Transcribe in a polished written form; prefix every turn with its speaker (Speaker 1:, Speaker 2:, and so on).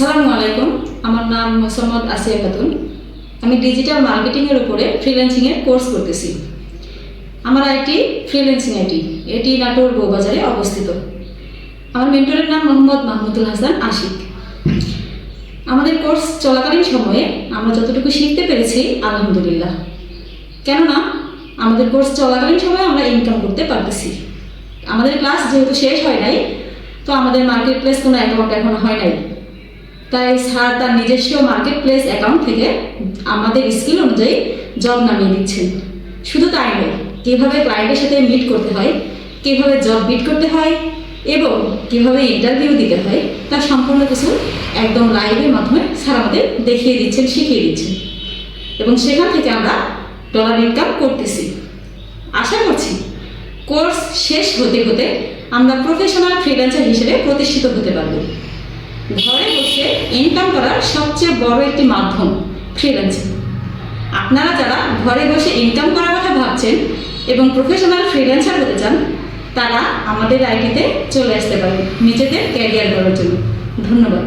Speaker 1: আসসালামু আলাইকুম। আমার নাম মোসাম্মদ আসিয়া খাতুন। আমি ডিজিটাল মার্কেটিংয়ের উপরে ফ্রিল্যান্সিংয়ের কোর্স করতেছি। আমার আইটি ফ্রিল্যান্সিং আইটি, এটি নাটোর বউবাজারে অবস্থিত। আমার মেন্টরের নাম মোহাম্মদ মাহমুদুল হাসান আশিক। আমাদের কোর্স চলাকালীন সময়ে আমরা যতটুকু শিখতে পেরেছি আলহামদুলিল্লাহ, কেননা আমাদের কোর্স চলাকালীন সময়ে আমরা ইনকাম করতে পারতেছি। আমাদের ক্লাস যেহেতু শেষ হয় নাই, তো আমাদের মার্কেট প্লেস কোনো অ্যাকাউন্ট এখনো হয় নাই, তাই স্যার তার নিজস্ব মার্কেট প্লেস অ্যাকাউন্ট থেকে আমাদের স্কিল অনুযায়ী জব নামিয়ে দিচ্ছেন। শুধু তাই নয়, কীভাবে ক্লায়েন্টের সাথে মিট করতে হয়, কীভাবে জব বিট করতে হয় এবং কীভাবে ইন্টারভিউ দিতে হয়, তার সম্পূর্ণ কিছু একদম লাইভের মাধ্যমে স্যার আমাদের দেখিয়ে দিচ্ছেন, শিখিয়ে দিচ্ছেন এবং সেখান থেকে আমরা ডলার ইনকাম করতেছি। আশা করছি কোর্স শেষ হতে হতে আমরা প্রফেশনাল ফ্রিল্যান্সার হিসেবে প্রতিষ্ঠিত হতে পারব। ঘরে বসে ইনকাম করার সবচেয়ে বড় একটি মাধ্যম ফ্রিল্যান্সিং। আপনারা যারা ঘরে বসে ইনকাম করার কথা ভাবছেন এবং প্রফেশনাল ফ্রিল্যান্সার হতে চান, তারা আমাদের আইটিতে চলে আসতে পারেন নিজেদের ক্যারিয়ার গড়ার জন্য। ধন্যবাদ।